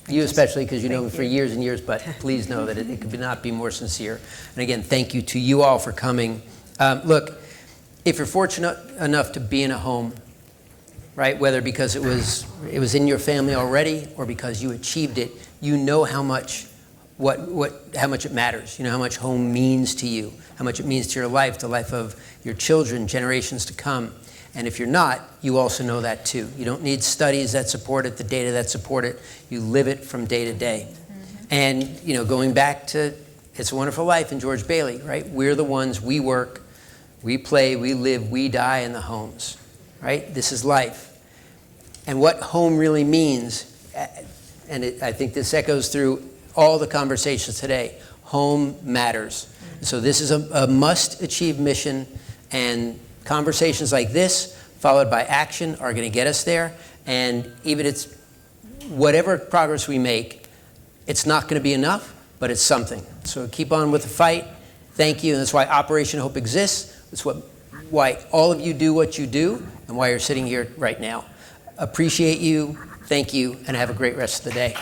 You especially, because you know me for years and years, but please know that it could not be more sincere. And again, thank you to you all for coming. Look, if you're fortunate enough to be in a home, right, whether because it was in your family already or because you achieved it, you know how much how much it matters. You know how much home means to you, how much it means to your life, the life of your children, generations to come. And if you're not, you also know that too. You don't need studies that support it, the data that support it. You live it from day to day. And going back to It's a Wonderful Life and George Bailey, right? We're the ones, we work, we play, we live, we die in the homes, right? This is life. And what home really means, and I think this echoes through all the conversations today, home matters. So this is a must-achieve mission, and conversations like this, followed by action, are going to get us there. And even it's whatever progress we make, it's not going to be enough, but it's something. So keep on with the fight. Thank you. And that's why Operation Hope exists. That's why all of you do what you do, and why you're sitting here right now. Appreciate you. Thank you, and have a great rest of the day.